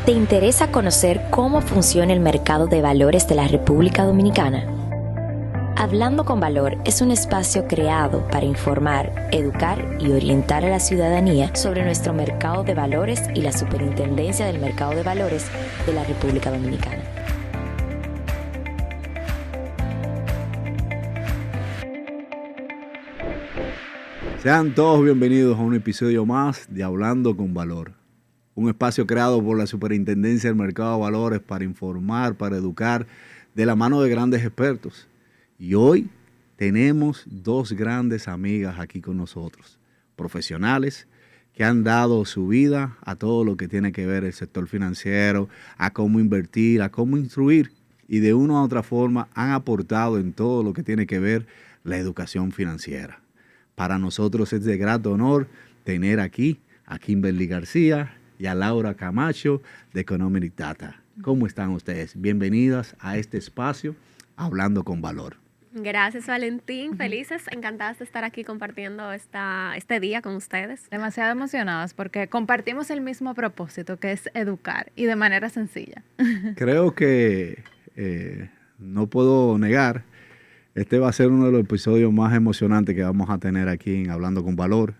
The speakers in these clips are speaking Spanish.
¿Te interesa conocer cómo funciona el mercado de valores de la República Dominicana? Hablando con Valor es un espacio creado para informar, educar y orientar a la ciudadanía sobre nuestro mercado de valores y la Superintendencia del Mercado de Valores de la República Dominicana. Sean todos bienvenidos a un episodio más de Hablando con Valor, un espacio creado por la Superintendencia del Mercado de Valores para informar, para educar, de la mano de grandes expertos. Y hoy tenemos dos grandes amigas aquí con nosotros, profesionales que han dado su vida a todo lo que tiene que ver el sector financiero, a cómo invertir, a cómo instruir, y de una u otra forma han aportado en todo lo que tiene que ver la educación financiera. Para nosotros es de grato honor tener aquí a Kimberly García y a Laura Camacho de Economic Data. ¿Cómo están ustedes? Bienvenidas a este espacio Hablando con Valor. Gracias, Valentín. Felices, encantadas de estar aquí compartiendo este día con ustedes. Demasiado emocionadas porque compartimos el mismo propósito, que es educar, y de manera sencilla. Creo que no puedo negar, este va a ser uno de los episodios más emocionantes que vamos a tener aquí en Hablando con Valor,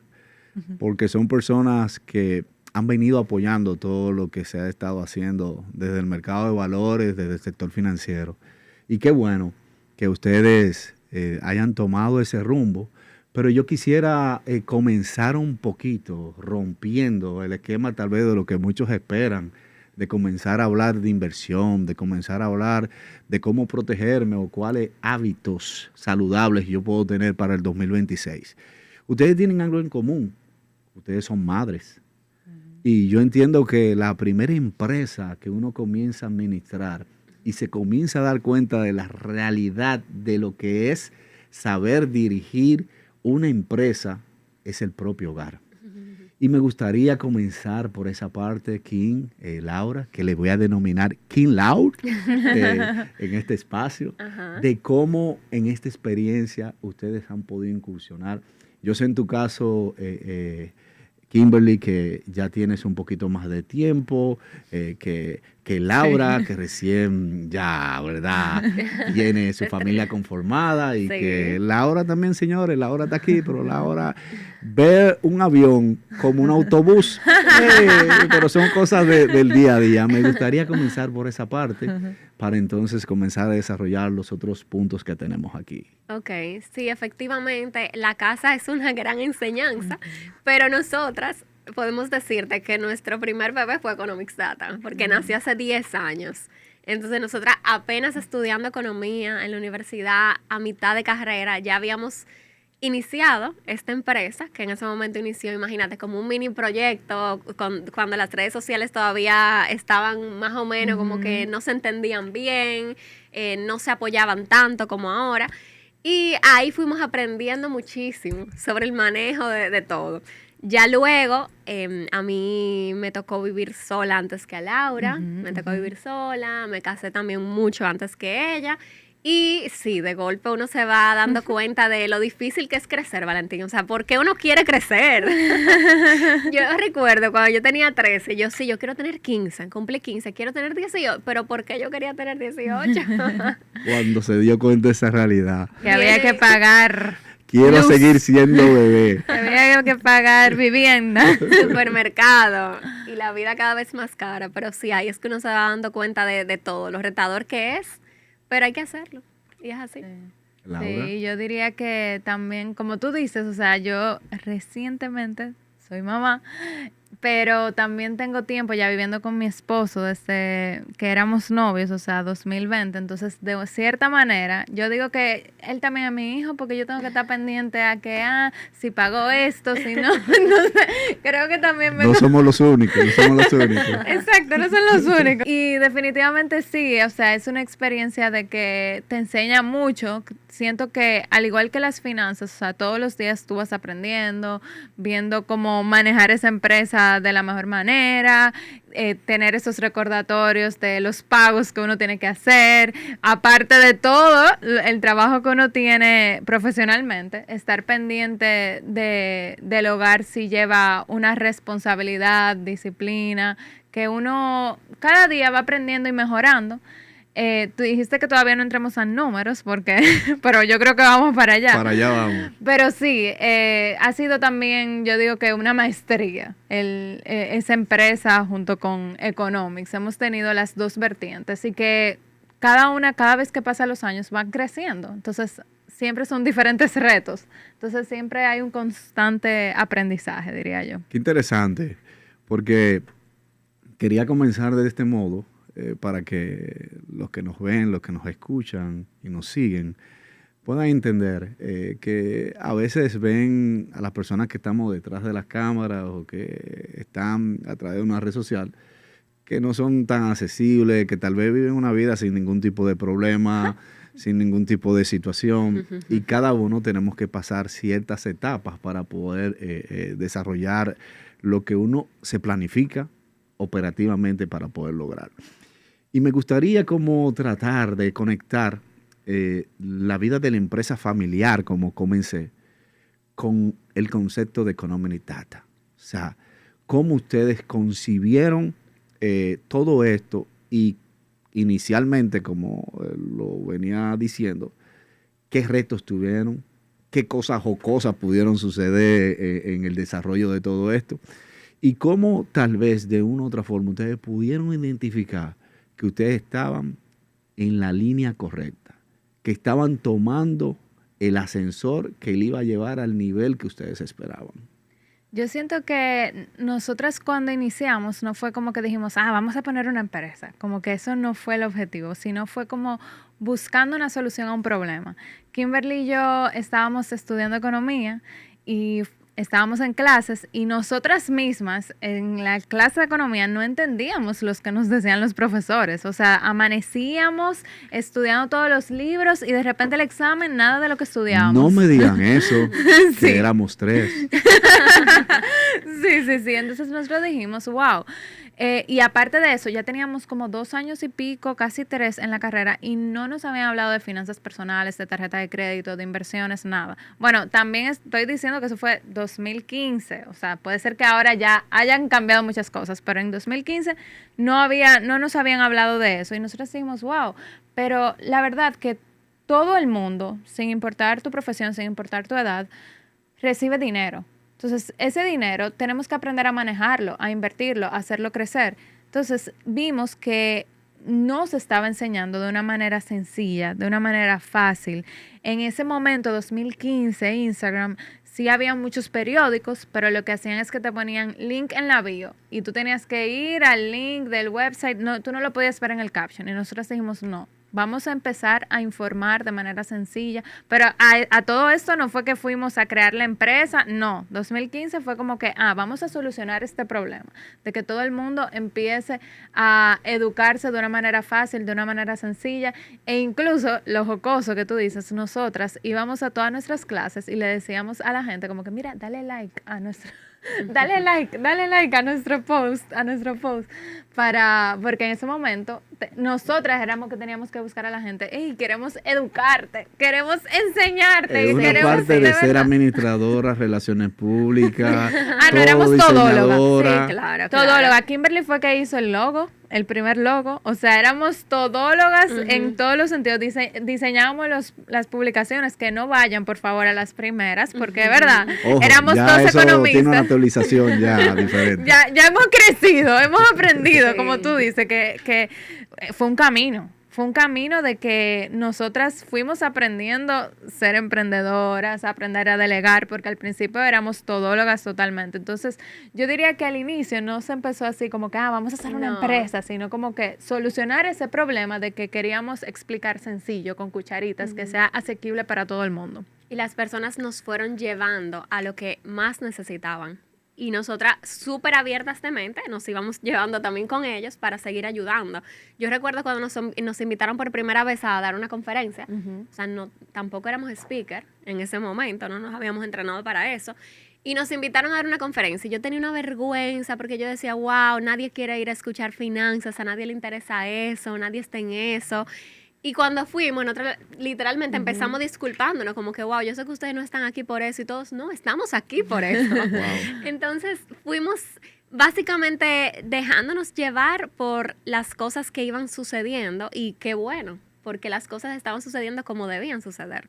porque son personas que han venido apoyando todo lo que se ha estado haciendo desde el mercado de valores, desde el sector financiero. Y qué bueno que ustedes hayan tomado ese rumbo, pero yo quisiera comenzar un poquito rompiendo el esquema tal vez de lo que muchos esperan, de comenzar a hablar de inversión, de comenzar a hablar de cómo protegerme o cuáles hábitos saludables yo puedo tener para el 2026. Ustedes tienen algo en común, ustedes son madres. Y yo entiendo que la primera empresa que uno comienza a administrar y se comienza a dar cuenta de la realidad de lo que es saber dirigir una empresa es el propio hogar. Y me gustaría comenzar por esa parte, Kim, Laura, que le voy a denominar Kim Laura en este espacio, de cómo en esta experiencia ustedes han podido incursionar. Yo sé en tu caso, Kimberly, que ya tienes un poquito más de tiempo, que Laura, sí, que recién ya, ¿verdad?, tiene su familia conformada, y sí, que Laura también, señores, Laura está aquí, pero Laura ve un avión como un autobús, pero son cosas del día a día. Me gustaría comenzar por esa parte para entonces comenzar a desarrollar los otros puntos que tenemos aquí. Ok, sí, efectivamente, la casa es una gran enseñanza, pero nosotras podemos decirte que nuestro primer bebé fue Economic Data, porque nació hace 10 años. Entonces nosotras apenas estudiando economía en la universidad, a mitad de carrera, ya habíamos iniciado esta empresa, que en ese momento inició, imagínate, como un mini proyecto, cuando las redes sociales todavía estaban más o menos como que no se entendían bien, no se apoyaban tanto como ahora. Y ahí fuimos aprendiendo muchísimo sobre el manejo de todo. Ya luego, a mí me tocó vivir sola antes que a Laura, me tocó vivir sola, me casé también mucho antes que ella. Y sí, de golpe uno se va dando cuenta de lo difícil que es crecer, Valentín. O sea, ¿por qué uno quiere crecer? Yo recuerdo cuando yo tenía 13, yo quiero tener 15, cumplí 15, quiero tener 18, pero ¿por qué yo quería tener 18? Cuando se dio cuenta de esa realidad. Que había que pagar. Quiero seguir siendo bebé. Había que pagar vivienda. Supermercado. Y la vida cada vez más cara. Pero sí, ahí es que uno se va dando cuenta de todo, lo retador que es. Pero hay que hacerlo, y es así. Sí, yo diría que también, como tú dices, o sea, yo recientemente soy mamá, pero también tengo tiempo ya viviendo con mi esposo desde que éramos novios, o sea, 2020. Entonces, de cierta manera, yo digo que él también es mi hijo porque yo tengo que estar pendiente a que, si pagó esto, si no. Entonces, creo que también no somos los únicos, Exacto, no son los únicos. Y definitivamente sí, o sea, es una experiencia de que te enseña mucho. Siento que, al igual que las finanzas, o sea, todos los días tú vas aprendiendo, viendo cómo manejar esa empresa de la mejor manera, tener esos recordatorios de los pagos que uno tiene que hacer, aparte de todo el trabajo que uno tiene profesionalmente, estar pendiente del hogar si lleva una responsabilidad, disciplina, que uno cada día va aprendiendo y mejorando. Tú dijiste que todavía no entremos a números, pero yo creo que vamos para allá. Para allá vamos. Pero sí, ha sido también, yo digo que una maestría, esa empresa junto con Economics. Hemos tenido las dos vertientes y que cada vez que pasan los años, van creciendo. Entonces, siempre son diferentes retos. Entonces, siempre hay un constante aprendizaje, diría yo. Qué interesante, porque quería comenzar de este modo, para que los que nos ven, los que nos escuchan y nos siguen, puedan entender que a veces ven a las personas que estamos detrás de las cámaras o que están a través de una red social, que no son tan accesibles, que tal vez viven una vida sin ningún tipo de problema, sin ningún tipo de situación, y cada uno tenemos que pasar ciertas etapas para poder desarrollar lo que uno se planifica operativamente para poder lograr. Y me gustaría como tratar de conectar la vida de la empresa familiar, como comencé, con el concepto de Economic Data. O sea, cómo ustedes concibieron todo esto y inicialmente, como lo venía diciendo, qué retos tuvieron, qué cosas jocosas pudieron suceder en el desarrollo de todo esto y cómo tal vez de una u otra forma ustedes pudieron identificar que ustedes estaban en la línea correcta, que estaban tomando el ascensor que le iba a llevar al nivel que ustedes esperaban. Yo siento que nosotras cuando iniciamos no fue como que dijimos, vamos a poner una empresa, como que eso no fue el objetivo, sino fue como buscando una solución a un problema. Kimberly y yo estábamos estudiando economía y estábamos en clases y nosotras mismas en la clase de economía no entendíamos los que nos decían los profesores. O sea, amanecíamos estudiando todos los libros y de repente el examen, nada de lo que estudiábamos. No me digan eso, Sí. que éramos 3. Sí. Entonces nosotros dijimos, wow. Y aparte de eso, ya teníamos como 2 años y pico, casi 3 en la carrera y no nos habían hablado de finanzas personales, de tarjeta de crédito, de inversiones, nada. Bueno, también estoy diciendo que eso fue 2015. O sea, puede ser que ahora ya hayan cambiado muchas cosas, pero en 2015 no nos habían hablado de eso y nosotros dijimos, wow. Pero la verdad que todo el mundo, sin importar tu profesión, sin importar tu edad, recibe dinero. Entonces, ese dinero tenemos que aprender a manejarlo, a invertirlo, a hacerlo crecer. Entonces, vimos que no se estaba enseñando de una manera sencilla, de una manera fácil. En ese momento, 2015, Instagram, sí había muchos periódicos, pero lo que hacían es que te ponían link en la bio y tú tenías que ir al link del website. No, tú no lo podías ver en el caption. Y nosotros dijimos, no. Vamos a empezar a informar de manera sencilla, pero a todo esto no fue que fuimos a crear la empresa, no, 2015 fue como que, vamos a solucionar este problema, de que todo el mundo empiece a educarse de una manera fácil, de una manera sencilla, e incluso lo jocoso que tú dices, nosotras íbamos a todas nuestras clases y le decíamos a la gente como que, mira, dale like a nuestro... Dale like a nuestro post, porque en ese momento nosotras éramos que teníamos que buscar a la gente, queremos educarte, queremos enseñarte. Es una parte de ser administradora, relaciones públicas, no éramos todóloga. Sí, claro. Todóloga. Kimberly fue que hizo el logo, el primer logo, o sea, éramos todólogas en todos los sentidos, diseñábamos las publicaciones, que no vayan por favor a las primeras, porque de verdad, Ojo, éramos ya dos eso economistas. Tiene una actualización ya diferente. Ya hemos crecido, hemos aprendido, Sí. como tú dices, que fue un camino. Fue un camino de que nosotras fuimos aprendiendo a ser emprendedoras, a aprender a delegar, porque al principio éramos todólogas totalmente. Entonces, yo diría que al inicio no se empezó así como que, vamos a hacer una empresa, sino como que solucionar ese problema de que queríamos explicar sencillo, con cucharitas, que sea asequible para todo el mundo. Y las personas nos fueron llevando a lo que más necesitaban. Y nosotras, súper abiertas de mente, nos íbamos llevando también con ellos para seguir ayudando. Yo recuerdo cuando nos invitaron por primera vez a dar una conferencia. O sea, tampoco éramos speaker en ese momento, no nos habíamos entrenado para eso. Y nos invitaron a dar una conferencia. Y yo tenía una vergüenza porque yo decía, wow, nadie quiere ir a escuchar finanzas, a nadie le interesa eso, nadie está en eso. Y cuando fuimos, nosotros literalmente empezamos disculpándonos, como que, wow, yo sé que ustedes no están aquí por eso, y todos, no, estamos aquí por eso. Wow. Entonces fuimos básicamente dejándonos llevar por las cosas que iban sucediendo y qué bueno, porque las cosas estaban sucediendo como debían suceder.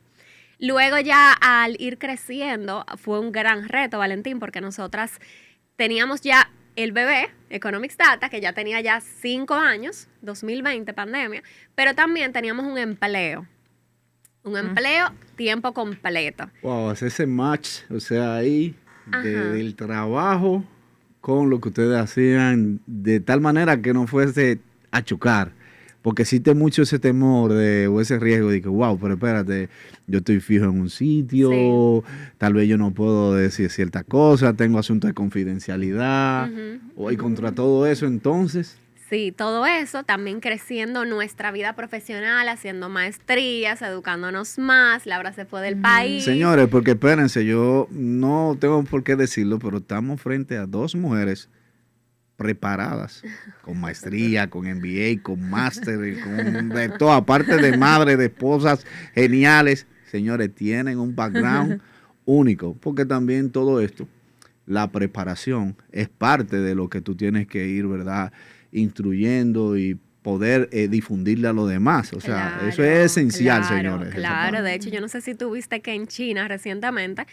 Luego ya al ir creciendo fue un gran reto, Valentín, porque nosotras teníamos ya el bebé, Economics Data, que ya tenía ya 5 años, 2020, pandemia, pero también teníamos un empleo tiempo completo. Wow, hacer ese match, o sea, ahí del trabajo con lo que ustedes hacían, de tal manera que no fuese a chocar. Porque existe mucho ese temor o ese riesgo de que, wow, pero espérate, yo estoy fijo en un sitio, tal vez yo no puedo decir cierta cosa, tengo asuntos de confidencialidad, y contra todo eso, entonces... Sí, todo eso, también creciendo nuestra vida profesional, haciendo maestrías, educándonos más, Laura se fue del país. Señores, porque espérense, yo no tengo por qué decirlo, pero estamos frente a 2 mujeres preparadas, con maestría, con MBA, con máster, con de todo, aparte de madre, de esposas geniales. Señores, tienen un background único, porque también todo esto, la preparación, es parte de lo que tú tienes que ir, ¿verdad?, instruyendo y poder difundirle a los demás. O sea, eso es esencial, señores. Claro, de hecho, yo no sé si tú viste que en China recientemente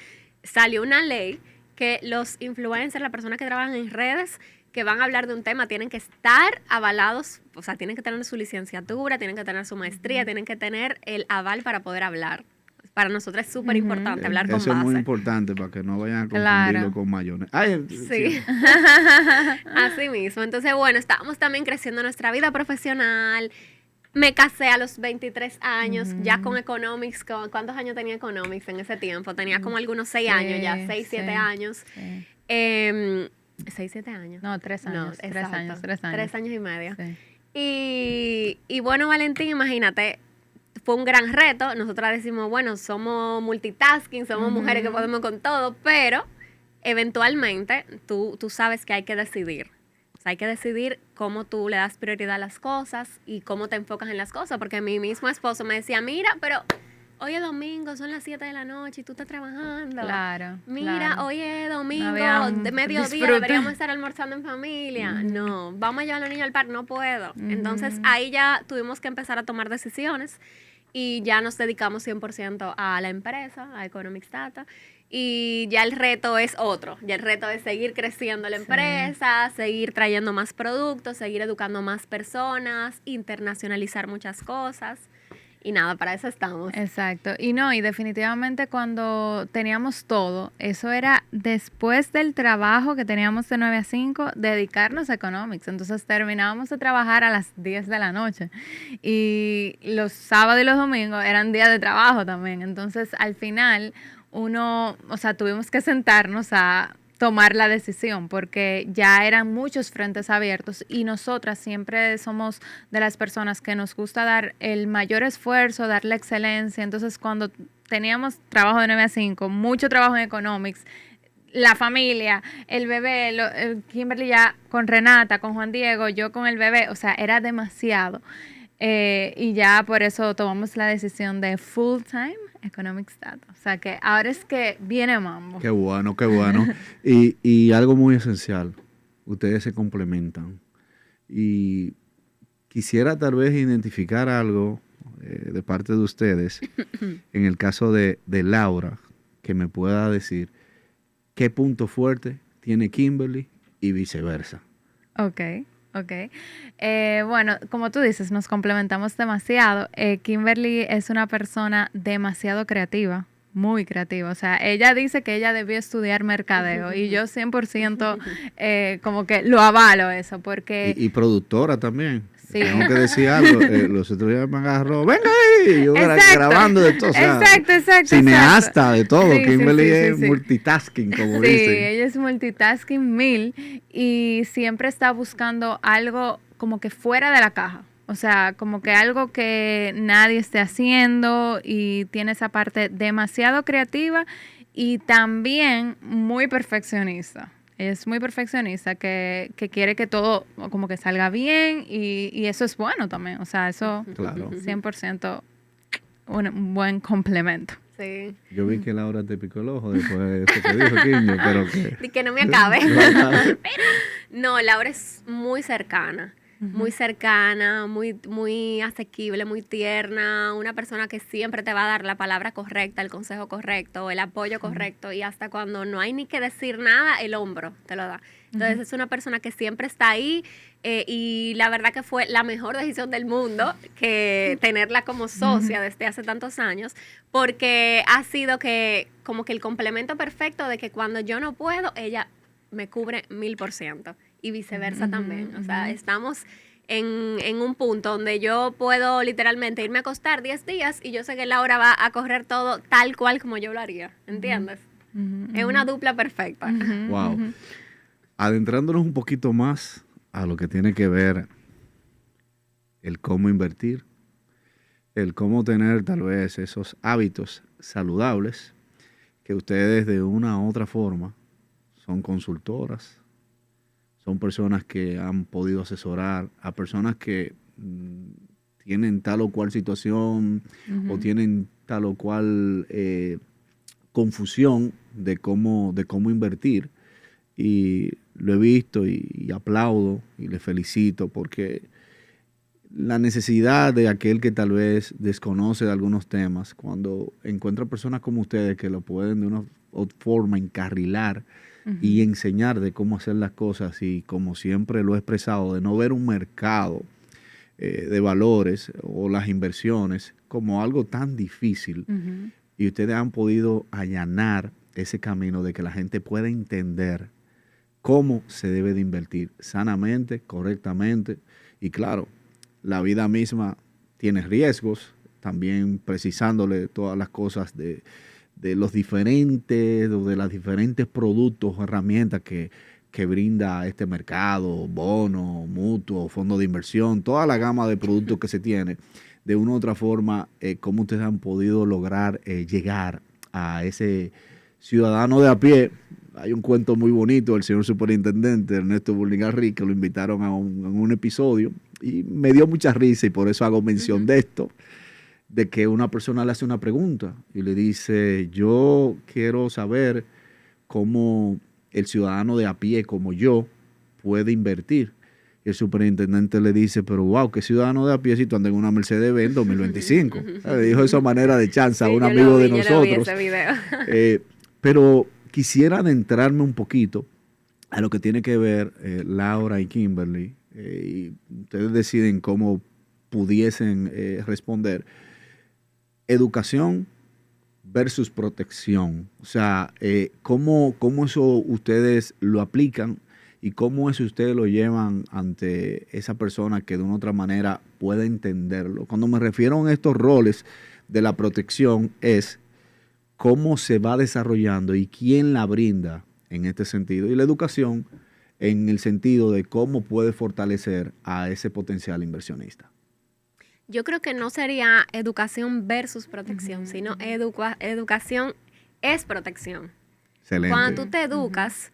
salió una ley que los influencers, las personas que trabajan en redes, que van a hablar de un tema, tienen que estar avalados, o sea, tienen que tener su licenciatura, tienen que tener su maestría, tienen que tener el aval para poder hablar. Para nosotros es súper importante hablar con base. Eso es muy importante para que no vayan a confundirlo con mayones. Sí. Así mismo. Entonces, bueno, estábamos también creciendo nuestra vida profesional. Me casé a los 23 años, ya con Economics. ¿Cuántos años tenía Economics en ese tiempo? Tenía como algunos 6 años ya, 6, 7 años. 6, 7 años. No, 3 años. No, 3 años. 3 años y medio. Sí. Y bueno, Valentín, imagínate, fue un gran reto. Nosotras decimos, bueno, somos multitasking, somos mujeres que podemos con todo, pero eventualmente tú sabes que hay que decidir. O sea, hay que decidir cómo tú le das prioridad a las cosas y cómo te enfocas en las cosas. Porque mi mismo esposo me decía, mira, pero hoy es domingo, son las 7 de la noche y tú estás trabajando. Claro. Mira, hoy es domingo, de mediodía, disfrute. deberíamos estar almorzando en familia. No, vamos a llevar a los niños al parque, no puedo. Entonces, ahí ya tuvimos que empezar a tomar decisiones y ya nos dedicamos 100% a la empresa, a Economics Data. Y ya el reto es otro. Ya el reto es seguir creciendo la empresa, seguir trayendo más productos, seguir educando más personas, internacionalizar muchas cosas. Y nada, para eso estamos. Exacto. Y definitivamente cuando teníamos todo, eso era después del trabajo que teníamos de 9 a 5, dedicarnos a Economics. Entonces terminábamos de trabajar a las 10 de la noche. Y los sábados y los domingos eran días de trabajo también. Entonces al final tuvimos que sentarnos a tomar la decisión porque ya eran muchos frentes abiertos y nosotras siempre somos de las personas que nos gusta dar el mayor esfuerzo, dar la excelencia. Entonces cuando teníamos trabajo de 9 a 5, mucho trabajo en Economics, la familia, el bebé, Kimberly ya con Renata, con Juan Diego, yo con el bebé, o sea, era demasiado. Y ya por eso tomamos la decisión de full time Economics Data. O sea que ahora es que viene mambo. Qué bueno, qué bueno. Y algo muy esencial, ustedes se complementan. Y quisiera tal vez identificar algo de parte de ustedes, en el caso de Laura, que me pueda decir qué punto fuerte tiene Kimberly y viceversa. Ok. Bueno, como tú dices, nos complementamos demasiado. Kimberly es una persona demasiado creativa, muy creativa. O sea, ella dice que ella debió estudiar mercadeo y yo 100% como que lo avalo eso, porque... Y productora también. Sí. Tengo que decir algo. Los otros días me agarró, venga ahí, yo grabando de todo. O sea, exacto. Cineasta de todo. Sí, Kimberly sí, es multitasking, como sí, dicen. Sí, ella es multitasking 1000 y siempre está buscando algo como que fuera de la caja. O sea, como que algo que nadie esté haciendo y tiene esa parte demasiado creativa y también muy perfeccionista. Es muy perfeccionista, que quiere que todo como que salga bien y eso es bueno también. O sea, eso claro. 100% un buen complemento. Sí. Yo vi que Laura te picó el ojo después de esto que dijo Quiño, pero que... Y que no me acabe. No, Laura es muy cercana. Muy cercana, muy asequible, muy tierna, una persona que siempre te va a dar la palabra correcta, el consejo correcto, el apoyo correcto, y hasta cuando no hay ni que decir nada, el hombro te lo da. Entonces es una persona que siempre está ahí, y la verdad que fue la mejor decisión del mundo que tenerla como socia desde hace tantos años, porque ha sido que como que el complemento perfecto de que cuando yo no puedo, ella me cubre 1000%. Y viceversa también. O sea, estamos en un punto donde yo puedo literalmente irme a acostar 10 días y yo sé que Laura va a correr todo tal cual como yo lo haría. ¿Entiendes? Es una dupla perfecta. Wow. Adentrándonos un poquito más a lo que tiene que ver el cómo invertir, el cómo tener tal vez esos hábitos saludables que ustedes de una u otra forma son consultoras, son personas que han podido asesorar a personas que tienen tal o cual situación o tienen tal o cual confusión de cómo invertir. Y lo he visto y aplaudo y les felicito porque la necesidad de aquel que tal vez desconoce de algunos temas, cuando encuentra personas como ustedes que lo pueden de una forma encarrilar y enseñar de cómo hacer las cosas, y como siempre lo he expresado, de no ver un mercado de valores o las inversiones como algo tan difícil, y ustedes han podido allanar ese camino de que la gente pueda entender cómo se debe de invertir sanamente, correctamente, y claro, la vida misma tiene riesgos, también precisándole todas las cosas de los diferentes, o de los diferentes productos o herramientas que brinda este mercado, bono, mutuo, fondo de inversión, toda la gama de productos que se tiene. De una u otra forma, cómo ustedes han podido lograr llegar a ese ciudadano de a pie. Hay un cuento muy bonito del señor superintendente Ernesto Burlingame, que lo invitaron a un episodio y me dio mucha risa, y por eso hago mención de esto, de que una persona le hace una pregunta y le dice: yo quiero saber cómo el ciudadano de a pie como yo puede invertir. Y el superintendente le dice: pero wow, ¿qué ciudadano de a pie si tú andas en una Mercedes-Benz 2025? Le dijo de esa manera de chanza a un amigo de nosotros. Pero quisiera adentrarme un poquito a lo que tiene que ver Laura y Kimberly, y ustedes deciden cómo pudiesen responder. Educación versus protección. O sea, ¿cómo eso ustedes lo aplican y cómo eso ustedes lo llevan ante esa persona que de una u otra manera pueda entenderlo? Cuando me refiero a estos roles de la protección, es cómo se va desarrollando y quién la brinda en este sentido. Y la educación en el sentido de cómo puede fortalecer a ese potencial inversionista. Yo creo que no sería educación versus protección, sino educación es protección. Excelente. Cuando tú te educas,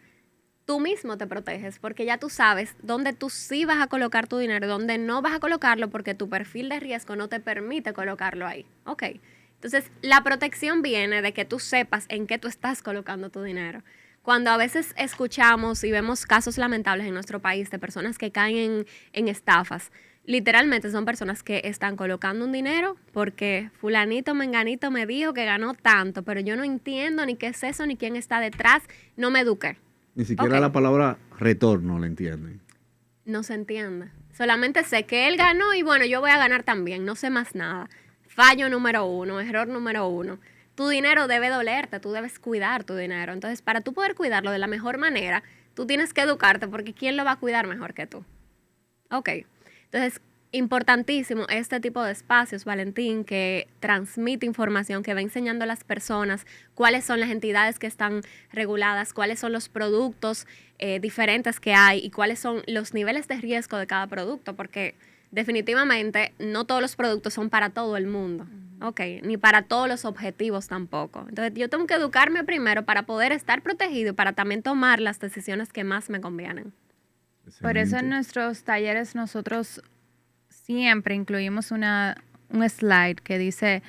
tú mismo te proteges, porque ya tú sabes dónde tú sí vas a colocar tu dinero, dónde no vas a colocarlo, porque tu perfil de riesgo no te permite colocarlo ahí. Ok. Entonces, la protección viene de que tú sepas en qué tú estás colocando tu dinero. Cuando a veces escuchamos y vemos casos lamentables en nuestro país de personas que caen en estafas, literalmente son personas que están colocando un dinero porque fulanito, menganito me dijo que ganó tanto, pero yo no entiendo ni qué es eso, ni quién está detrás, no me eduqué. Ni siquiera la palabra retorno la entienden. No se entiende. Solamente sé que él ganó y bueno, yo voy a ganar también, no sé más nada. Fallo número 1, error número 1. Tu dinero debe dolerte, tú debes cuidar tu dinero. Entonces, para tú poder cuidarlo de la mejor manera, tú tienes que educarte, porque ¿quién lo va a cuidar mejor que tú? Ok. Entonces, importantísimo este tipo de espacios, Valentín, que transmite información, que va enseñando a las personas cuáles son las entidades que están reguladas, cuáles son los productos diferentes que hay y cuáles son los niveles de riesgo de cada producto, porque definitivamente no todos los productos son para todo el mundo, ni para todos los objetivos tampoco. Entonces yo tengo que educarme primero para poder estar protegido y para también tomar las decisiones que más me convienen. Excelente. Por eso en nuestros talleres nosotros siempre incluimos un slide que dice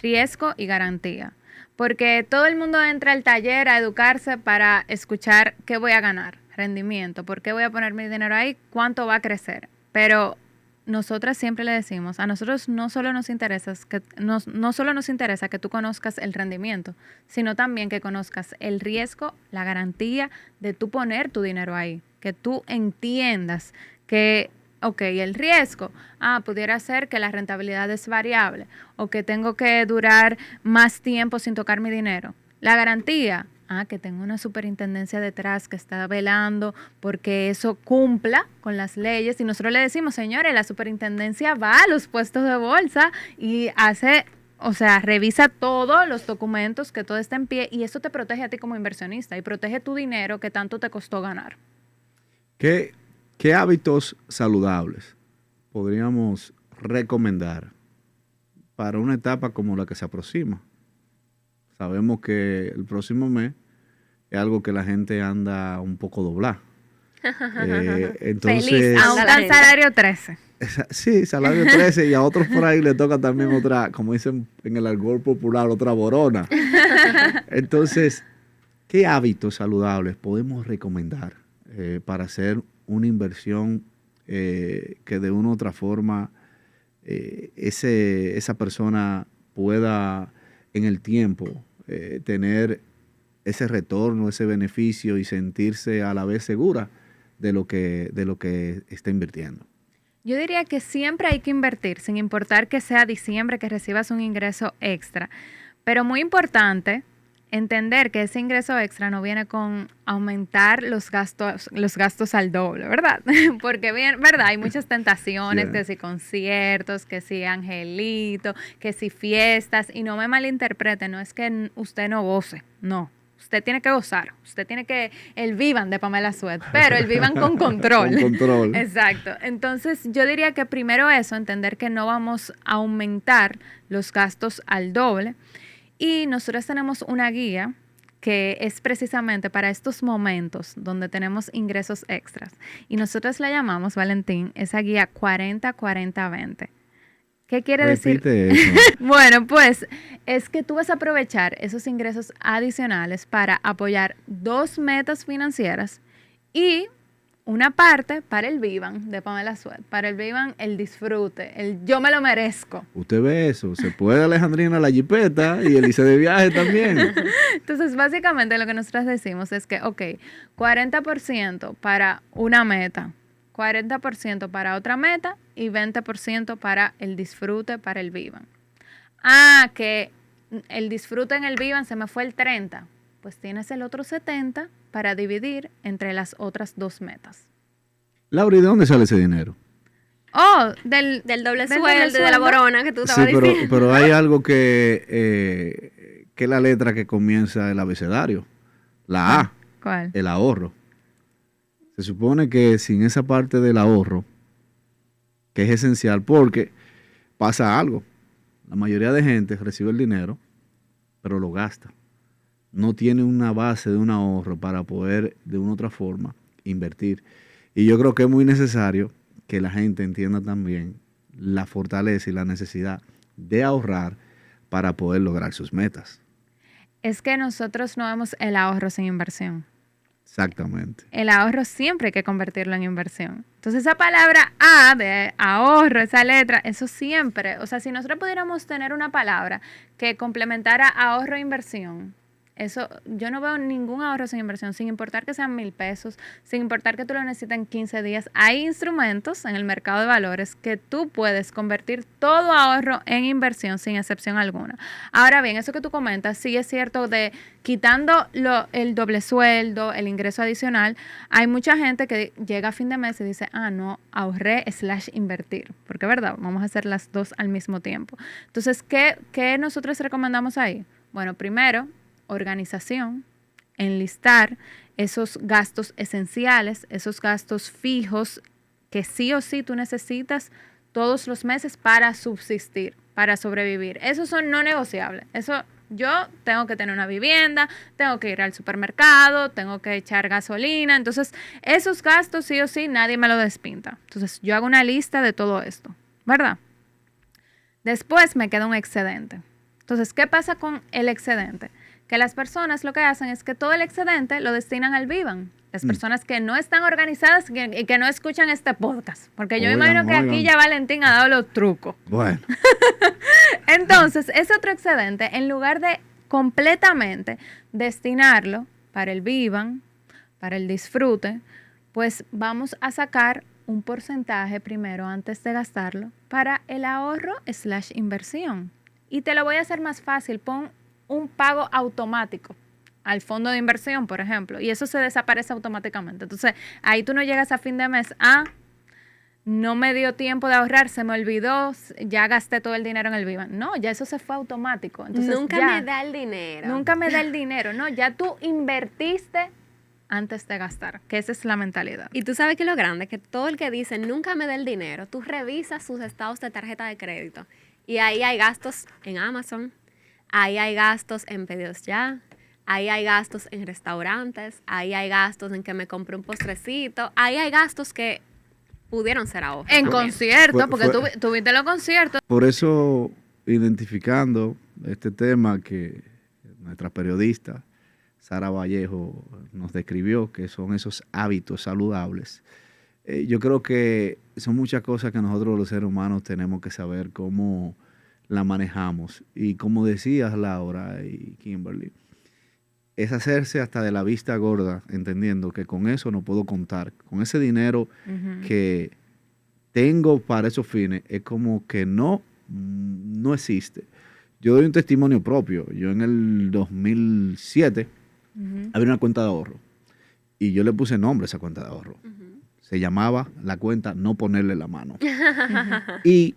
riesgo y garantía. Porque todo el mundo entra al taller a educarse para escuchar qué voy a ganar, rendimiento, por qué voy a poner mi dinero ahí, cuánto va a crecer. Pero nosotras siempre le decimos, a nosotros no solo nos interesa que tú conozcas el rendimiento, sino también que conozcas el riesgo, la garantía de tú poner tu dinero ahí, que tú entiendas que, ok, el riesgo, pudiera ser que la rentabilidad es variable o que tengo que durar más tiempo sin tocar mi dinero. La garantía, que tengo una superintendencia detrás que está velando porque eso cumpla con las leyes. Y nosotros le decimos, señores, la superintendencia va a los puestos de bolsa y revisa todos los documentos, que todo esté en pie, y eso te protege a ti como inversionista y protege tu dinero que tanto te costó ganar. ¿Qué hábitos saludables podríamos recomendar para una etapa como la que se aproxima? Sabemos que el próximo mes es algo que la gente anda un poco doblada. Entonces, feliz, a un salario 13. Sí, salario 13, y a otros por ahí le toca también otra, como dicen en el argot popular, otra borona. Entonces, ¿qué hábitos saludables podemos recomendar para hacer una inversión que de una u otra forma esa persona pueda en el tiempo tener ese retorno, ese beneficio y sentirse a la vez segura de lo que está invirtiendo? Yo diría que siempre hay que invertir, sin importar que sea diciembre, que recibas un ingreso extra. Pero muy importante entender que ese ingreso extra no viene con aumentar los gastos al doble, ¿verdad? Porque bien, ¿verdad? Hay muchas tentaciones, que si conciertos, que si angelito, que si fiestas, y no me malinterprete, no es que usted no goce, no. Usted tiene que gozar, usted tiene que, el Vivan de Pamela Suet, pero el Vivan con control. Con control. Exacto. Entonces, yo diría que primero eso, entender que no vamos a aumentar los gastos al doble. Y nosotros tenemos una guía que es precisamente para estos momentos donde tenemos ingresos extras. Y nosotros la llamamos, Valentín, esa guía 40-40-20. ¿Qué quiere Repite decir? Eso. Bueno, pues es que tú vas a aprovechar esos ingresos adicionales para apoyar 2 metas financieras y una parte para el Vivan de Pamela Suet, para el Vivan, el disfrute, el yo me lo merezco. Usted ve eso, se puede Alejandrina la jipeta y el ICE de viaje también. Entonces, básicamente lo que nosotros decimos es que, 40% para una meta, 40% para otra meta y 20% para el disfrute, para el Vivan. Que el disfrute en el Vivan se me fue el 30%. Pues tienes el otro 70% para dividir entre las otras 2 metas. Laura, ¿y de dónde sale ese dinero? Del doble sueldo, de la borona que tú estabas diciendo. Pero hay algo que es la letra que comienza el abecedario. La A. ¿Cuál? El ahorro. Se supone que sin esa parte del ahorro, que es esencial, porque pasa algo. La mayoría de gente recibe el dinero, pero lo gasta. No tiene una base de un ahorro para poder, de una u otra forma, invertir. Y yo creo que es muy necesario que la gente entienda también la fortaleza y la necesidad de ahorrar para poder lograr sus metas. Es que nosotros no vemos el ahorro sin inversión. Exactamente. El ahorro siempre hay que convertirlo en inversión. Entonces esa palabra A de ahorro, esa letra, eso siempre, si nosotros pudiéramos tener una palabra que complementara ahorro e inversión, eso, yo no veo ningún ahorro sin inversión, sin importar que sean 1,000 pesos, sin importar que tú lo necesites en 15 días. Hay instrumentos en el mercado de valores que tú puedes convertir todo ahorro en inversión sin excepción alguna. Ahora bien, eso que tú comentas, sí es cierto de quitando el doble sueldo, el ingreso adicional, hay mucha gente que llega a fin de mes y dice, no, ahorré / invertir, porque verdad, vamos a hacer las dos al mismo tiempo. Entonces, ¿qué nosotros recomendamos ahí? Bueno, primero, organización, enlistar esos gastos esenciales, esos gastos fijos que sí o sí tú necesitas todos los meses para subsistir, para sobrevivir. Esos son no negociables. Eso, yo tengo que tener una vivienda, tengo que ir al supermercado, tengo que echar gasolina. Entonces, esos gastos sí o sí nadie me lo despinta. Entonces, yo hago una lista de todo esto, ¿verdad? Después me queda un excedente. Entonces, ¿qué pasa con el excedente? Que las personas lo que hacen es que todo el excedente lo destinan al Vivan. Las personas que no están organizadas y que no escuchan este podcast. Porque yo me imagino que aquí ya Valentín ha dado los trucos. Bueno. Entonces, ese otro excedente, en lugar de completamente destinarlo para el Vivan, para el disfrute, pues vamos a sacar un porcentaje primero antes de gastarlo para el ahorro/inversión. Y te lo voy a hacer más fácil. Pon un pago automático al fondo de inversión, por ejemplo, y eso se desaparece automáticamente. Entonces, ahí tú no llegas a fin de mes, no me dio tiempo de ahorrar, se me olvidó, ya gasté todo el dinero en el Vivan. No, ya eso se fue automático. Entonces, nunca me da el dinero. Nunca me da el dinero, no, ya tú invertiste antes de gastar, que esa es la mentalidad. Y tú sabes que lo grande, que todo el que dice nunca me da el dinero, tú revisas sus estados de tarjeta de crédito y ahí hay gastos en Amazon, ahí hay gastos en pedidos ya, ahí hay gastos en restaurantes, ahí hay gastos en que me compré un postrecito, ahí hay gastos que pudieron ser ahorros. En conciertos, porque tuviste los conciertos. Por eso, identificando este tema que nuestra periodista Sara Vallejo nos describió, que son esos hábitos saludables, yo creo que son muchas cosas que nosotros los seres humanos tenemos que saber cómo la manejamos. Y como decías, Laura y Kimberly, es hacerse hasta de la vista gorda, entendiendo que con eso no puedo contar. Con ese dinero que tengo para esos fines, es como que no existe. Yo doy un testimonio propio. Yo en el 2007 abrí una cuenta de ahorro y yo le puse nombre a esa cuenta de ahorro. Se llamaba la cuenta No Ponerle la Mano. Y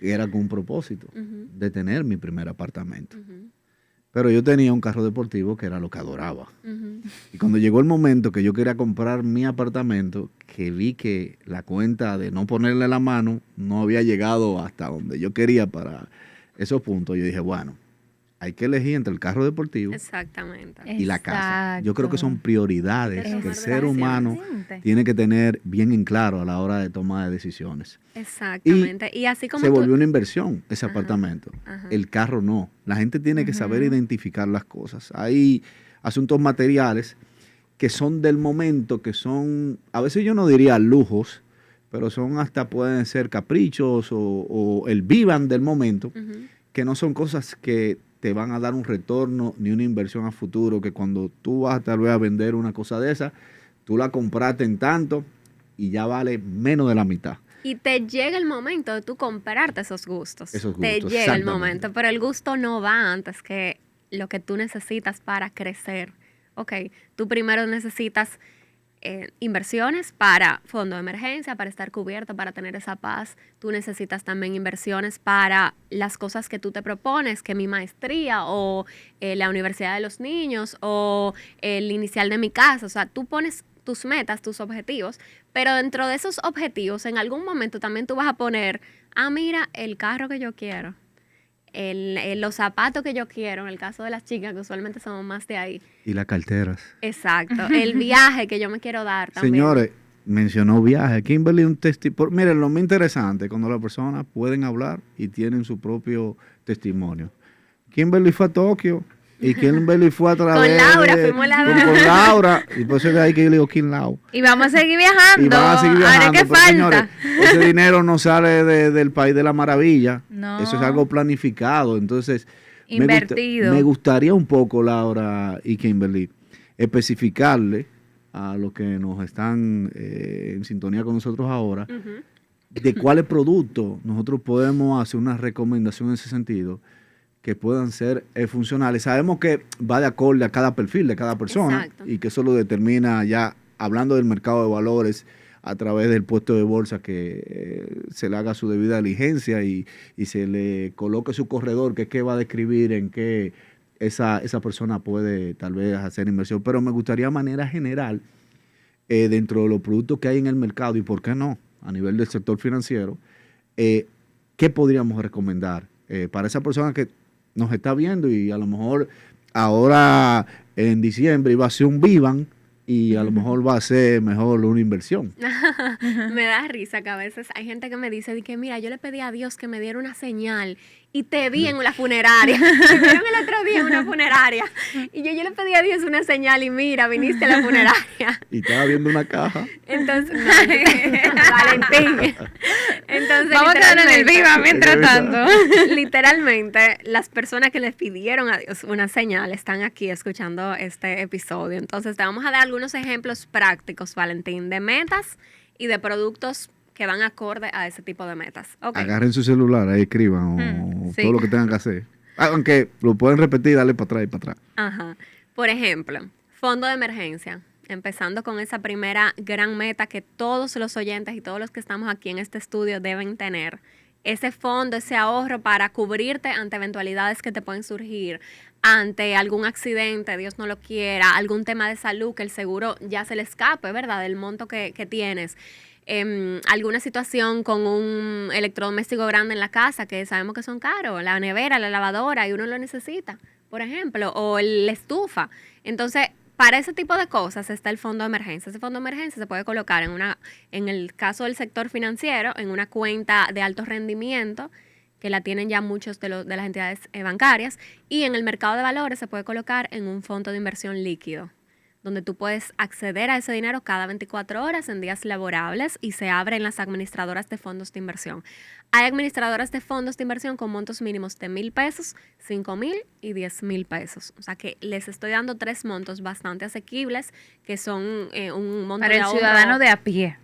era con un propósito de tener mi primer apartamento. Pero yo tenía un carro deportivo que era lo que adoraba. Y cuando llegó el momento que yo quería comprar mi apartamento, que vi que la cuenta de No Ponerle la Mano no había llegado hasta donde yo quería para esos puntos, yo dije, bueno, hay que elegir entre el carro deportivo y la casa. Yo creo que son prioridades que el ser humano tiene que tener bien en claro a la hora de tomar decisiones. Exactamente. Y así como se volvió una inversión ese apartamento. El carro no. La gente tiene que saber identificar las cosas. Hay asuntos materiales que son del momento, que son, a veces yo no diría lujos, pero son hasta pueden ser caprichos o el vivan del momento, que no son cosas que te van a dar un retorno ni una inversión a futuro, que cuando tú vas tal vez a vender una cosa de esa, tú la compraste en tanto y ya vale menos de la mitad. Y te llega el momento de tú comprarte esos gustos. Te llega el momento, pero el gusto no va antes que lo que tú necesitas para crecer. Ok, tú primero necesitas inversiones para fondo de emergencia, para estar cubierto, para tener esa paz. Tú necesitas también inversiones para las cosas que tú te propones, que mi maestría o la universidad de los niños o el inicial de mi casa. O sea, tú pones tus metas, tus objetivos, pero dentro de esos objetivos, en algún momento también tú vas a poner, mira, el carro que yo quiero, los zapatos que yo quiero, en el caso de las chicas, que usualmente somos más de ahí. Y las carteras. Exacto. El viaje que yo me quiero dar también. Señores, mencionó viaje. Kimberly, un testimonio. Miren, lo más interesante, cuando las personas pueden hablar y tienen su propio testimonio. Kimberly fue a Tokio y Kimberly fue a través con Laura, fuimos con Laura. Y por eso es de ahí que yo le digo Kim Lau. Y vamos a seguir viajando. Y van a seguir viajando. Ahora, ¿qué pero, falta? Señores, ese dinero no sale del país de la maravilla. No. Eso es algo planificado. Entonces, invertido. Me gustaría un poco, Laura y Kimberly, especificarle a los que nos están en sintonía con nosotros ahora, de cuáles productos nosotros podemos hacer una recomendación en ese sentido que puedan ser funcionales. Sabemos que va de acorde a cada perfil de cada persona. Exacto. Y que eso lo determina ya, hablando del mercado de valores, a través del puesto de bolsa, que se le haga su debida diligencia y se le coloque su corredor, que es que va a describir en qué esa persona puede tal vez hacer inversión. Pero me gustaría, de manera general, dentro de los productos que hay en el mercado, y por qué no, a nivel del sector financiero, ¿qué podríamos recomendar para esa persona que nos está viendo y a lo mejor ahora en diciembre iba a ser un Vivan y a lo mejor va a ser mejor una inversión. Me da risa que a veces hay gente que me dice de que mira, yo le pedí a Dios que me diera una señal y te vi en la funeraria. Me vieron el otro día en una funeraria y yo le pedí a Dios una señal y mira, viniste a la funeraria. Y estaba viendo una caja. Entonces, Valentín. Entonces, vamos a quedar en el viva mientras tanto. Literalmente, las personas que les pidieron a Dios una señal están aquí escuchando este episodio. Entonces, te vamos a dar algunos ejemplos prácticos, Valentín, de metas y de productos que van acorde a ese tipo de metas. Okay. Agarren su celular, ahí escriban o sí. todo lo que tengan que hacer. Aunque lo pueden repetir, darle para atrás y para atrás. Ajá. Por ejemplo, fondo de emergencia. Empezando con esa primera gran meta que todos los oyentes y todos los que estamos aquí en este estudio deben tener. Ese fondo, ese ahorro para cubrirte ante eventualidades que te pueden surgir, ante algún accidente, Dios no lo quiera, algún tema de salud que el seguro ya se le escape, ¿verdad? Del monto que tienes. Alguna situación con un electrodoméstico grande en la casa que sabemos que son caros, la nevera, la lavadora, y uno lo necesita, por ejemplo, o la estufa. Entonces, para ese tipo de cosas está el fondo de emergencia. Ese fondo de emergencia se puede colocar en el caso del sector financiero, en una cuenta de alto rendimiento, que la tienen ya muchos de las entidades bancarias, y en el mercado de valores se puede colocar en un fondo de inversión líquido, donde tú puedes acceder a ese dinero cada 24 horas en días laborables y se abre en las administradoras de fondos de inversión. Hay administradoras de fondos de inversión con montos mínimos de 1,000 pesos, 5,000 y 10,000 pesos. O sea que les estoy dando 3 montos bastante asequibles, que son un monto para de el ahorro, ciudadano de a pie.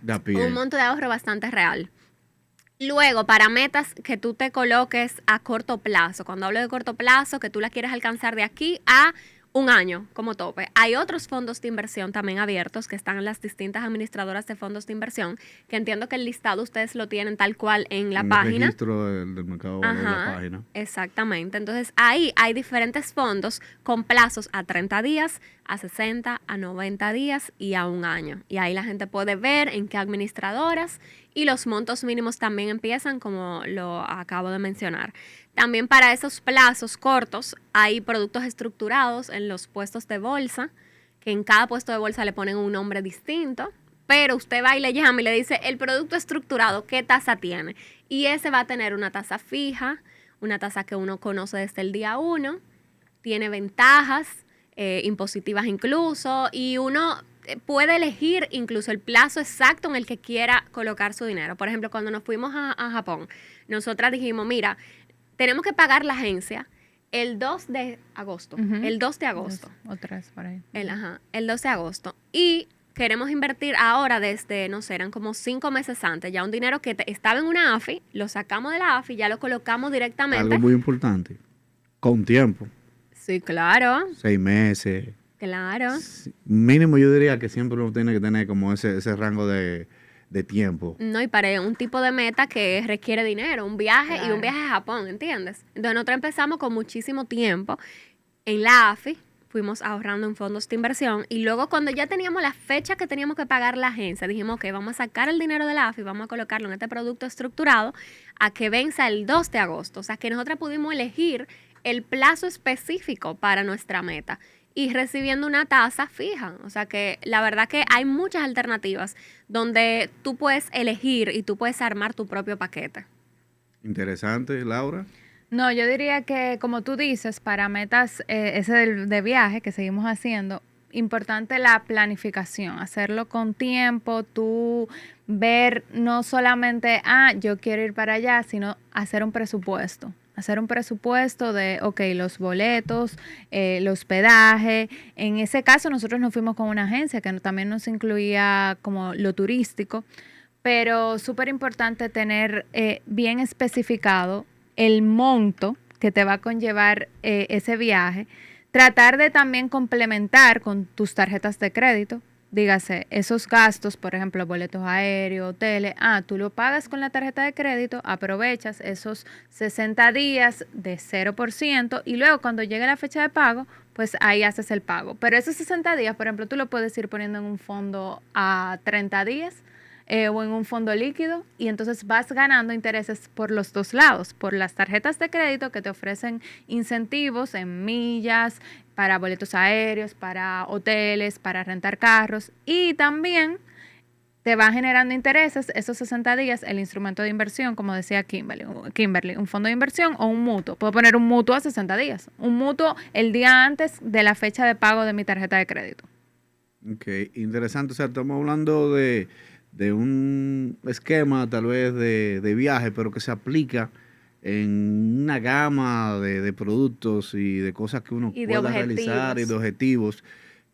un monto de ahorro bastante real. Luego, para metas que tú te coloques a corto plazo, cuando hablo de corto plazo, que tú la quieres alcanzar de aquí a un año como tope. Hay otros fondos de inversión también abiertos que están en las distintas administradoras de fondos de inversión, que entiendo que el listado ustedes lo tienen tal cual en la página. El registro del mercado de la página. Exactamente. Entonces, ahí hay diferentes fondos con plazos a 30 días, a 60, a 90 días y a un año. Y ahí la gente puede ver en qué administradoras, y los montos mínimos también empiezan como lo acabo de mencionar. También para esos plazos cortos hay productos estructurados en los puestos de bolsa, que en cada puesto de bolsa le ponen un nombre distinto, pero usted va y le llama y le dice, el producto estructurado, ¿qué tasa tiene? Y ese va a tener una tasa fija, una tasa que uno conoce desde el día 1, tiene ventajas impositivas incluso, y uno puede elegir incluso el plazo exacto en el que quiera colocar su dinero. Por ejemplo, cuando nos fuimos a Japón, nosotras dijimos, mira, tenemos que pagar la agencia el 2 de agosto. El 2 de agosto. Otra vez por ahí. El 2 de agosto. Y queremos invertir ahora desde, no sé, eran como 5 meses antes, ya un dinero que estaba en una AFI, lo sacamos de la AFI, ya lo colocamos directamente. Algo muy importante, con tiempo. Sí, claro. 6 meses. Claro. Mínimo yo diría que siempre uno tiene que tener como ese rango de tiempo. No, y para un tipo de meta que requiere dinero, un viaje y un viaje a Japón, ¿entiendes? Entonces nosotros empezamos con muchísimo tiempo en la AFI, fuimos ahorrando en fondos de inversión, y luego cuando ya teníamos la fecha que teníamos que pagar la agencia, dijimos que vamos a sacar el dinero de la AFI, vamos a colocarlo en este producto estructurado a que venza el 2 de agosto. O sea que nosotros pudimos elegir el plazo específico para nuestra meta y recibiendo una tasa fija. O sea que la verdad que hay muchas alternativas donde tú puedes elegir y tú puedes armar tu propio paquete. Interesante, Laura. No, yo diría que, como tú dices, para metas ese de viaje que seguimos haciendo, importante la planificación, hacerlo con tiempo, tú ver no solamente, yo quiero ir para allá, sino hacer un presupuesto. Hacer un presupuesto de, los boletos, el hospedaje. En ese caso nosotros nos fuimos con una agencia que también nos incluía como lo turístico, pero súper importante tener bien especificado el monto que te va a conllevar ese viaje. Tratar de también complementar con tus tarjetas de crédito. Dígase, esos gastos, por ejemplo, boletos aéreos, hoteles, tú lo pagas con la tarjeta de crédito, aprovechas esos 60 días de 0% y luego cuando llegue la fecha de pago, pues ahí haces el pago. Pero esos 60 días, por ejemplo, tú lo puedes ir poniendo en un fondo a 30 días, o en un fondo líquido, y entonces vas ganando intereses por los dos lados, por las tarjetas de crédito que te ofrecen incentivos en millas, para boletos aéreos, para hoteles, para rentar carros, y también te va generando intereses esos 60 días el instrumento de inversión, como decía Kimberly, un fondo de inversión o un mutuo. Puedo poner un mutuo a 60 días, un mutuo el día antes de la fecha de pago de mi tarjeta de crédito. Ok, interesante. O sea, estamos hablando de un esquema tal vez de viaje, pero que se aplica en una gama de productos y de cosas que uno pueda realizar y de objetivos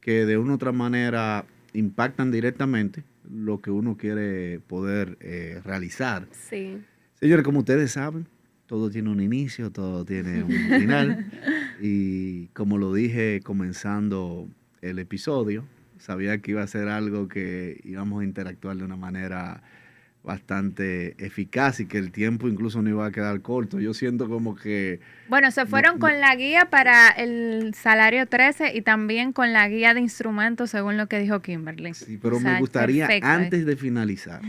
que de una u otra manera impactan directamente lo que uno quiere poder realizar. Sí. Señores, como ustedes saben, todo tiene un inicio, todo tiene un final. Y como lo dije comenzando el episodio, sabía que iba a ser algo que íbamos a interactuar de una manera bastante eficaz y que el tiempo incluso no iba a quedar corto. Yo siento como que... Bueno, se fueron con la guía para el salario 13 y también con la guía de instrumentos, según lo que dijo Kimberly. Sí, pero me gustaría, antes de finalizar,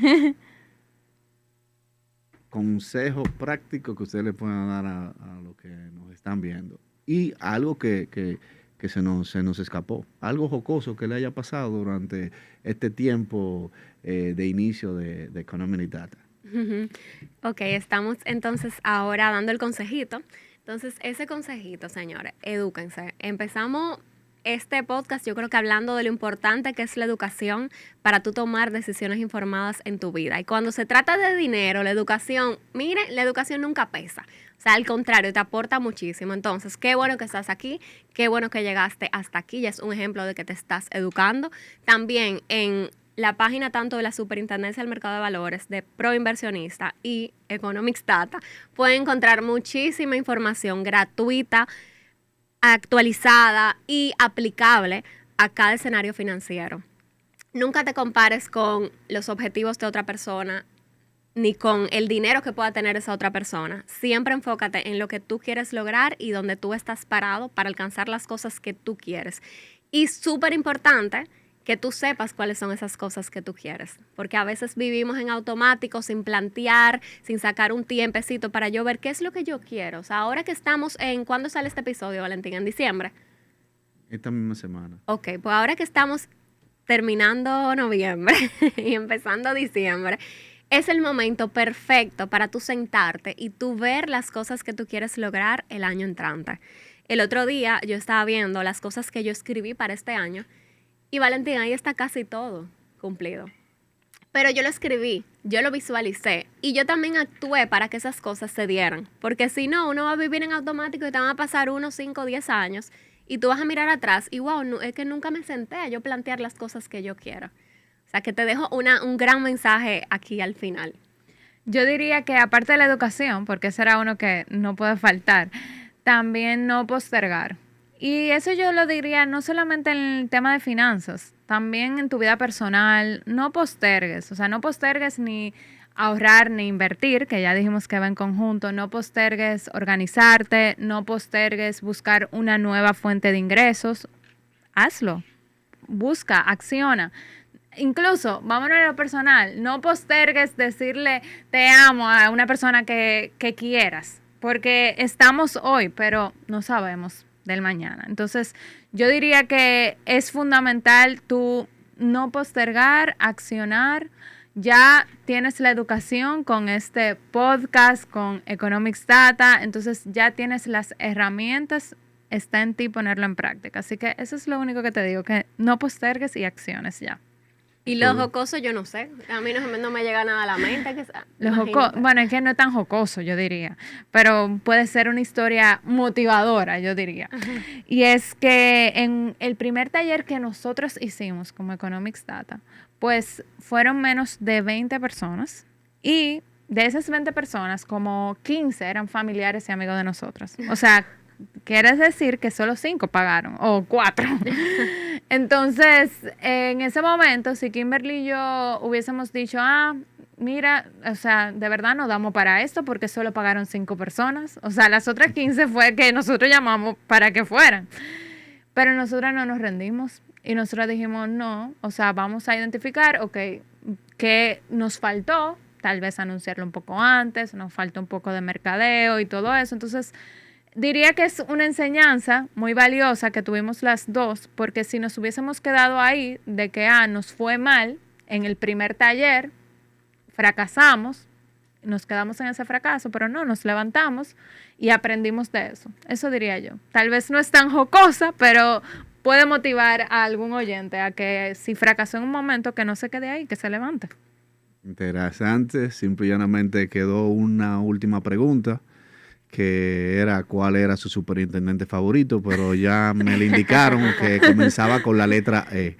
consejo práctico que ustedes le puedan dar a los que nos están viendo. Y algo que se nos escapó. Algo jocoso que le haya pasado durante este tiempo de inicio de Economic Data. Ok, estamos entonces ahora dando el consejito. Entonces, ese consejito, señores, edúquense. Empezamos este podcast, yo creo que hablando de lo importante que es la educación para tú tomar decisiones informadas en tu vida. Y cuando se trata de dinero, la educación, miren, la educación nunca pesa. O sea, al contrario, te aporta muchísimo. Entonces, qué bueno que estás aquí, qué bueno que llegaste hasta aquí. Ya es un ejemplo de que te estás educando. También en la página tanto de la Superintendencia del Mercado de Valores, de Proinversionista y Economics Data, pueden encontrar muchísima información gratuita, actualizada y aplicable a cada escenario financiero. Nunca te compares con los objetivos de otra persona ni con el dinero que pueda tener esa otra persona. Siempre enfócate en lo que tú quieres lograr y donde tú estás parado para alcanzar las cosas que tú quieres. Y súper importante que tú sepas cuáles son esas cosas que tú quieres, porque a veces vivimos en automático, sin plantear, sin sacar un tiempecito para yo ver qué es lo que yo quiero. O sea, ahora que estamos ¿cuándo sale este episodio, Valentín? ¿En diciembre? Esta misma semana. Ok, pues ahora que estamos terminando noviembre y empezando diciembre, es el momento perfecto para tú sentarte y tú ver las cosas que tú quieres lograr el año entrante. El otro día yo estaba viendo las cosas que yo escribí para este año y Valentín, ahí está casi todo cumplido. Pero yo lo escribí, yo lo visualicé y yo también actué para que esas cosas se dieran. Porque si no, uno va a vivir en automático y te van a pasar 1, 5, 10 años y tú vas a mirar atrás y wow, no, es que nunca me senté a yo plantear las cosas que yo quiero. O sea, que te dejo un gran mensaje aquí al final. Yo diría que aparte de la educación, porque ese era uno que no puede faltar, también no postergar. Y eso yo lo diría no solamente en el tema de finanzas, también en tu vida personal, no postergues. O sea, no postergues ni ahorrar ni invertir, que ya dijimos que va en conjunto, no postergues organizarte, no postergues buscar una nueva fuente de ingresos. Hazlo, busca, acciona. Incluso, vámonos a lo personal, no postergues decirle te amo a una persona que quieras, porque estamos hoy, pero no sabemos del mañana. Entonces, yo diría que es fundamental tú no postergar, accionar. Ya tienes la educación con este podcast, con Economics Data, entonces ya tienes las herramientas, está en ti ponerlo en práctica. Así que eso es lo único que te digo, que no postergues y acciones ya. Y lo jocoso yo no sé, a mí no me llega nada a la mente. Bueno, es que no es tan jocoso, yo diría, pero puede ser una historia motivadora, yo diría. Uh-huh. Y es que en el primer taller que nosotros hicimos como Economics Data, pues fueron menos de 20 personas y de esas 20 personas, como 15 eran familiares y amigos de nosotros. O sea, quiere decir que solo 5 pagaron, o 4. Entonces, en ese momento, si Kimberly y yo hubiésemos dicho, mira, o sea, de verdad no damos para esto porque solo pagaron 5 personas. O sea, las otras 15 fue que nosotros llamamos para que fueran. Pero nosotras no nos rendimos y nosotros dijimos, no, o sea, vamos a identificar, ok, qué nos faltó, tal vez anunciarlo un poco antes, nos falta un poco de mercadeo y todo eso. Entonces, diría que es una enseñanza muy valiosa que tuvimos las dos, porque si nos hubiésemos quedado ahí de que nos fue mal en el primer taller, fracasamos, nos quedamos en ese fracaso, pero no, nos levantamos y aprendimos de eso. Eso diría yo. Tal vez no es tan jocosa, pero puede motivar a algún oyente a que si fracasó en un momento, que no se quede ahí, que se levante. Interesante. Simple y llanamente quedó una última pregunta, que era cuál era su superintendente favorito, pero ya me le indicaron que comenzaba con la letra E.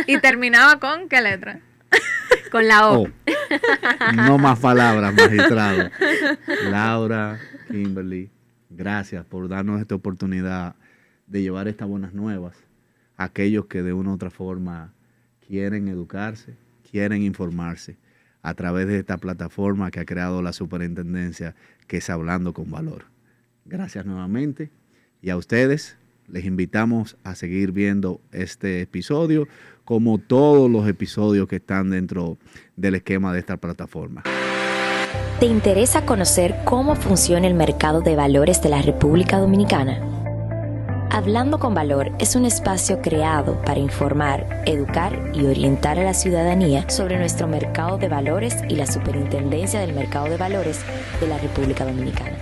¿Y terminaba con qué letra? Con la O. No más palabras, magistrado. Laura, Kimberly, gracias por darnos esta oportunidad de llevar estas buenas nuevas a aquellos que de una u otra forma quieren educarse, quieren informarse a través de esta plataforma que ha creado la superintendencia, que es Hablando con Valor. Gracias nuevamente, y a ustedes les invitamos a seguir viendo este episodio como todos los episodios que están dentro del esquema de esta plataforma. ¿Te interesa conocer cómo funciona el mercado de valores de la República Dominicana? Hablando con Valor es un espacio creado para informar, educar y orientar a la ciudadanía sobre nuestro mercado de valores y la Superintendencia del Mercado de Valores de la República Dominicana.